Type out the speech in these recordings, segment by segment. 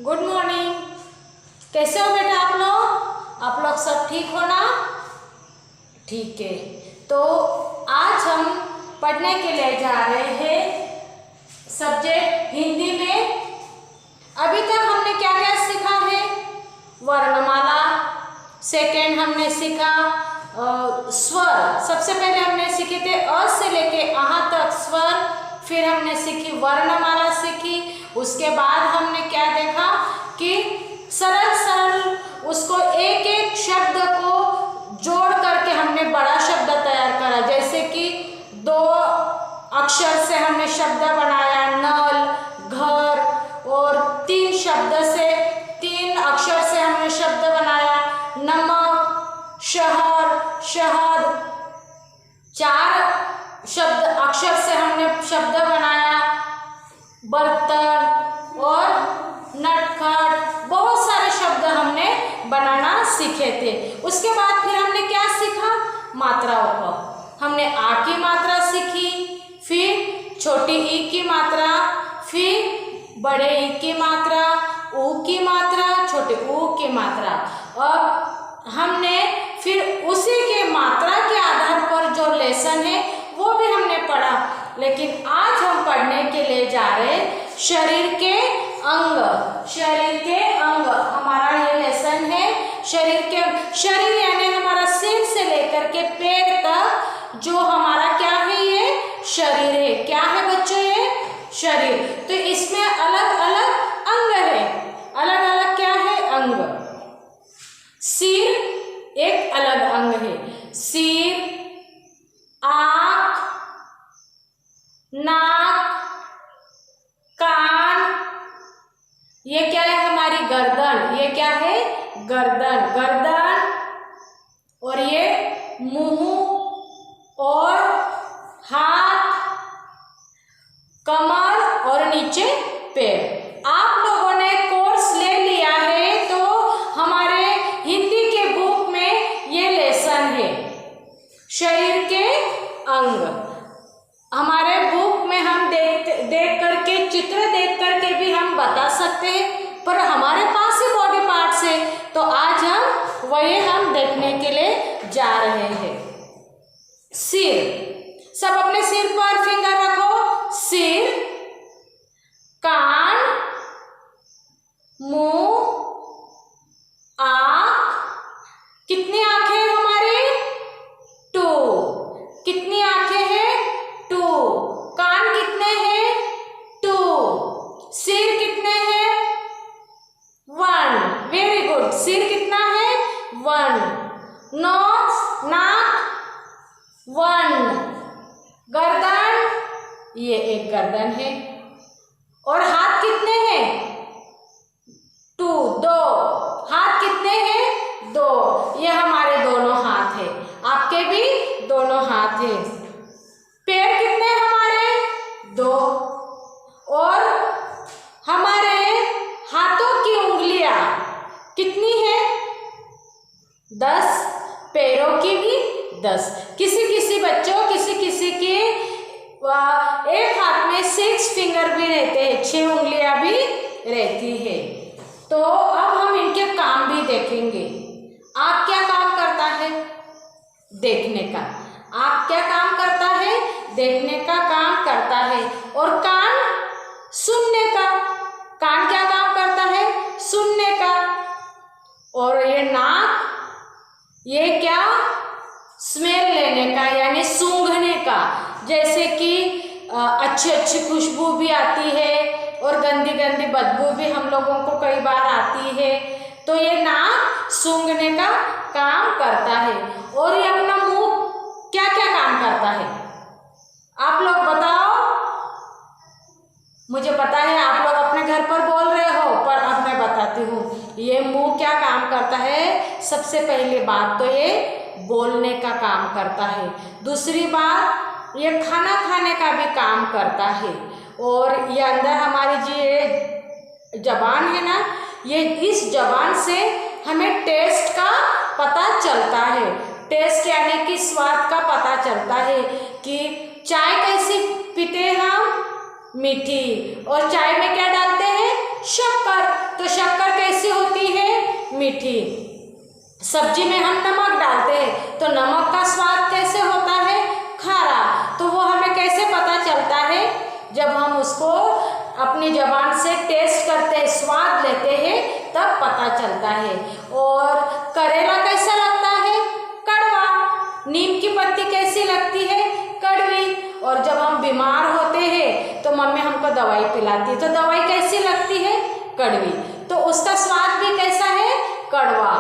Good morning. कैसे हो बेटा आप लोग? आप लोग सब ठीक हो ना? ठीक है। तो आज हम पढ़ने के लिए जा रहे हैं सब्जेक्ट हिंदी में। अभी तक हमने क्या क्या सीखा है? वर्णमाला। सेकेंड हमने सीखा स्वर। सबसे पहले हमने सीखे थे अ से लेके अहाँ तक स्वर। फिर हमने सीखी वर्णमाला सीखी। उसके बाद हमने क्या देखा कि सरल सरल उसको एक एक शब्द को जोड़ करके हमने बड़ा शब्द तैयार करा। जैसे कि 2 अक्षर से हमने शब्द बनाया नल, घर, और 3 शब्द से 3 अक्षर से हमने शब्द बनाया नमक, शहर, शहद। 4 शब्द अक्षर से हमने शब्द बनाया बर्तन और नटखट। बहुत सारे शब्द हमने बनाना सीखे थे। उसके बाद फिर हमने क्या सीखा? मात्राओं को। हमने आ की मात्रा सीखी, फिर छोटी ई की मात्रा, फिर बड़े ई की मात्रा, ऊ की मात्रा, छोटे ऊ की मात्रा। अब हमने फिर उसी के मात्रा के आधार पर जो लेसन है वो भी हमने पढ़ा। लेकिन आज हम पढ़ने के लिए जा रहे शरीर के अंग। शरीर के अंग हमारा ये लेसन है। शरीर यानी हमारा सिर से लेकर के पैर तक जो हमारा क्या है, ये शरीर है। क्या है बच्चों? ये शरीर। तो इसमें अलग अलग अंग है। अलग अलग क्या है? अंग। सिर एक अलग अंग है। सिर, आँख, नाक, कान। ये क्या है? हमारी गर्दन। ये क्या है? गर्दन। गर्दन। और ये मुंह और हाथ, कमर और नीचे पैर। आप लोगों ने कोर्स ले लिया है तो हमारे हिंदी के बुक में ये लेसन है शरीर के अंग। हमारे बुक में हम देख करके चित्र देख करके भी हम बता सकते हैं, पर हमारे पास ही बॉडी पार्ट्स है तो आज हम वही हम देखने के लिए जा रहे हैं। सिर। सब अपने सिर पर फिंगर रखो। सिर, कान, मुंह, आँख। कितनी आंखें हैं हमारी? 2। कितनी आंखें हैं? 2। कान कितने हैं? 2। सिर कितने हैं? 1। Very good. सिर कितना है? 1। नाक 1। गर्दन, ये एक गर्दन है। और हाथ कितने हैं? 2। हाथ कितने हैं? 2। ये हमारे दोनों हाथ है। आपके भी दोनों हाथ है। पैर कितने हमारे? 2। और हमारे हाथों की उंगलियां कितनी है? 10। पैरों की भी 10। किसी किसी बच्चों किसी के एक हाथ में 6 फिंगर भी रहते हैं, 6 उंगलियां भी रहती है। तो अब हम इनके काम भी देखेंगे। आँख क्या काम करता है? देखने का। आँख क्या काम करता है? देखने का काम करता है। और कान सुनने का। कान क्या काम करता है? सुनने का। और ये नाक, ये क्या? स्मेल लेने का यानी सूंघने का। जैसे कि अच्छी अच्छी खुशबू भी आती है और गंदी गंदी बदबू भी हम लोगों को कई बार आती है। तो ये नाक सूंघने का काम करता है। और ये अपना मुंह क्या क्या काम करता है? आप लोग बताओ। मुझे पता है आप लोग अपने घर पर बोल रहे हो, पर अब मैं बताती हूँ ये मुंह क्या काम करता है। सबसे पहली बात तो ये बोलने का काम करता है। दूसरी बात ये खाना खाने का भी काम करता है। और ये अंदर हमारी जो जबान है ना, ये इस जबान से हमें टेस्ट का पता चलता है। टेस्ट यानी कि स्वाद का पता चलता है कि चाय कैसी पीते हैं हम? मीठी। और चाय में क्या डालते हैं? शक्कर। तो शक्कर कैसी होती है? मीठी। सब्जी में हम नमक डालते हैं तो नमक का स्वाद कैसे होता है? खारा। तो वो हमें कैसे पता चलता है? जब हम उसको अपनी जबान से टेस्ट करते हैं, स्वाद लेते हैं, तब पता चलता है। और करेला कैसा लगता है? कड़वा। नीम की पत्ती कैसी लगती है? कड़वी। और जब हम बीमार होते हैं तो मम्मी हमको दवाई पिलाती है, तो दवाई कैसी लगती है? कड़वी। तो उसका स्वाद भी कैसा है? कड़वा।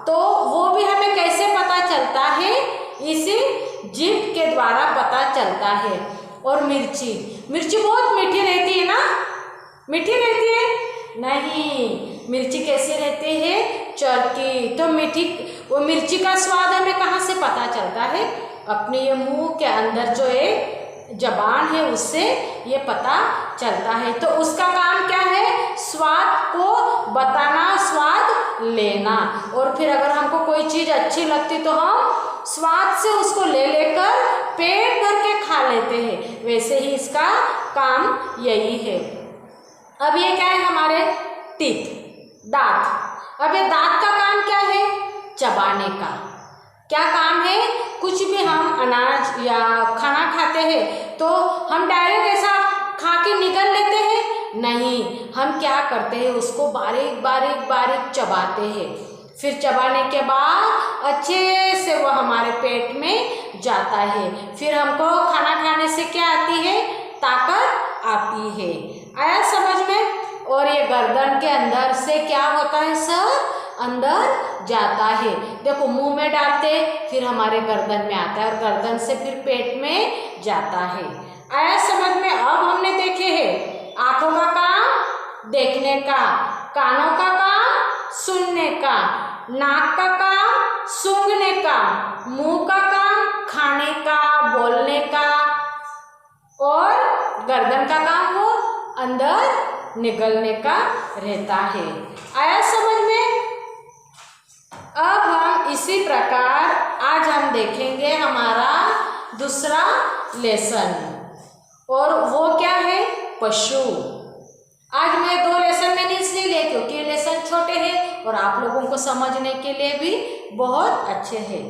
तो वो भी हमें कैसे पता चलता है? इसी जीभ के द्वारा पता चलता है। और मिर्ची, मिर्ची बहुत मीठी रहती है ना? मीठी रहती है? नहीं, मिर्ची कैसी रहती है? चरकी। तो मीठी, वो मिर्ची का स्वाद हमें कहाँ से पता चलता है? अपने ये मुंह के अंदर जो है जबान है, उससे ये पता चलता है। तो उसका काम क्या है? स्वाद को बताना, स्वाद लेना। और फिर अगर हमको कोई चीज़ अच्छी लगती तो हम स्वाद से उसको ले लेकर पेट भर के खा लेते हैं। वैसे ही इसका काम यही है। अब ये क्या है? हमारे टीथ, दांत। अब ये दांत का काम क्या है? चबाने का। क्या काम है? कुछ भी हम अनाज या खाना खाते हैं तो हम डायरेक्ट ऐसा खा के निकल लेते हैं? नहीं, हम क्या करते हैं? उसको बारीक बारीक बारीक चबाते हैं। फिर चबाने के बाद अच्छे से वो हमारे पेट में जाता है। फिर हमको खाना खाने से क्या आती है? ताकत आती है। आया समझ में? और ये गर्दन के अंदर से क्या होता है सर? अंदर जाता है। देखो, मुंह में डालते फिर हमारे गर्दन में आता है और गर्दन से फिर पेट में जाता है। आया समझ में? अब हमने देखे हैं आंखों का काम देखने का, कानों का काम सुनने का, नाक का काम सूंघने का, मुंह का काम खाने का, बोलने का, और गर्दन का काम वो अंदर निगलने का रहता है। आया समझ में? अब हम इसी प्रकार आज हम देखेंगे हमारा दूसरा लेसन, और वो क्या है? पशु। आज मैं 2 लेसन मैंने इसलिए लिए क्योंकि ये लेसन छोटे हैं और आप लोगों को समझने के लिए भी बहुत अच्छे हैं।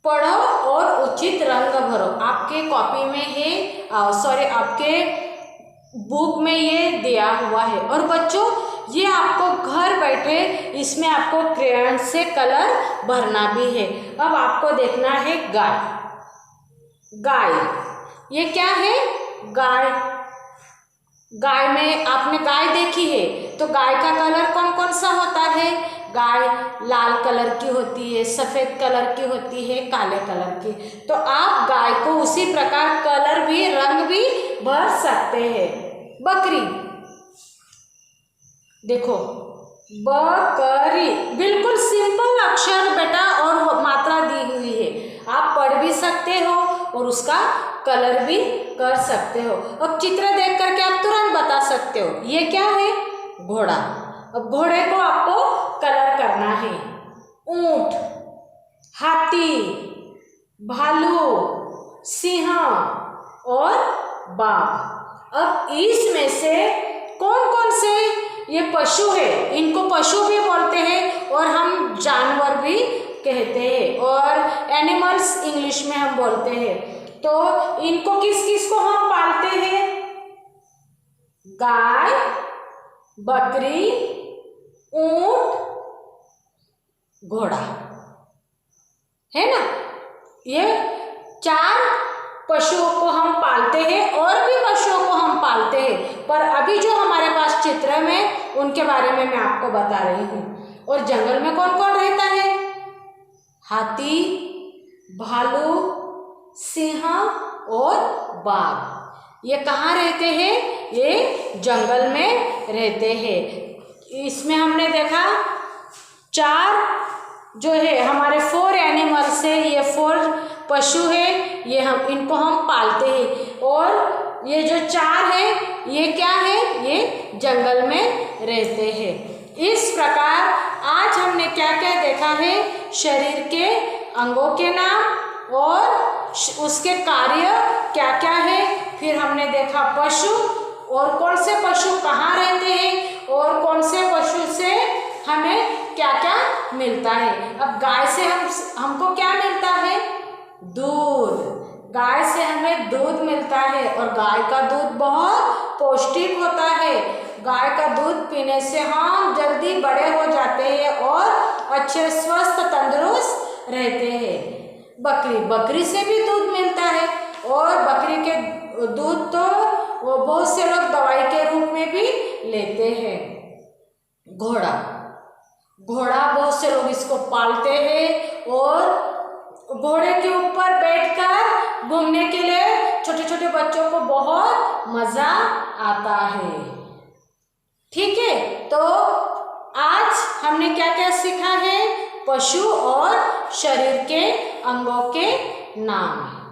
पढ़ो और उचित रंग भरो। आपके कॉपी में है, आपके बुक में ये दिया हुआ है। और बच्चों, ये आपको घर बैठे इसमें आपको क्रेयॉन से कलर भरना भी है। अब आपको देखना है गाय। गाय, ये क्या है? गाय। गाय में आपने गाय देखी है तो गाय का कलर कौन कौन सा होता है? गाय लाल कलर की होती है, सफ़ेद कलर की होती है, काले कलर की। तो आप गाय को उसी प्रकार कलर भी, रंग भी भर सकते हैं। बकरी, देखो, बकरी बिल्कुल सिंपल अक्षर बेटा और मात्रा दी हुई है। आप पढ़ भी सकते हो और उसका कलर भी कर सकते हो। अब चित्र देख करके आप तुरंत बता सकते हो ये क्या है? घोड़ा। अब घोड़े को आपको कलर करना है। ऊंट, हाथी, भालू, सिंह और बाघ। अब इसमें से कौन कौन से ये पशु है? इनको पशु भी बोलते हैं और हम जानवर भी कहते हैं, और एनिमल्स इंग्लिश में हम बोलते हैं। तो इनको किस किस को हम पालते हैं? गाय, बकरी, ऊंट, घोड़ा, है ना? ये 4 पशुओं को हम पालते हैं और भी पशुओं को हम पालते हैं, पर अभी जो हमारे पास चित्र में उनके बारे में मैं आपको बता रही हूँ। और जंगल में कौन कौन रहता है? हाथी, भालू, सिंह और बाघ। ये कहाँ रहते हैं? ये जंगल में रहते हैं। इसमें हमने देखा 4 जो है हमारे 4 एनिमल्स है, ये 4 पशु है, ये इनको हम पालते हैं। और ये जो 4 है ये क्या है? ये जंगल में रहते हैं। इस प्रकार आज हमने क्या क्या देखा है? शरीर के अंगों के नाम और उसके कार्य क्या क्या है। फिर हमने देखा पशु और कौन से पशु कहाँ रहते हैं और कौन से पशु से हमें क्या क्या मिलता है। अब गाय से हमको क्या मिलता है? दूध। गाय से हमें दूध मिलता है और गाय का दूध बहुत पौष्टिक होता है। गाय का दूध पीने से हम जल्दी बड़े हो जाते हैं और अच्छे स्वस्थ तंदुरुस्त रहते हैं। बकरी से भी दूध मिलता है और बकरी के दूध तो वो बहुत से लोग दवाई के रूप में भी लेते हैं। घोड़ा बहुत से लोग इसको पालते हैं और घोड़े के ऊपर बैठकर घूमने के लिए छोटे छोटे बच्चों को बहुत मजा आता है। ठीक है, तो आज हमने क्या क्या सीखा है? पशु और शरीर के अंगों के नाम।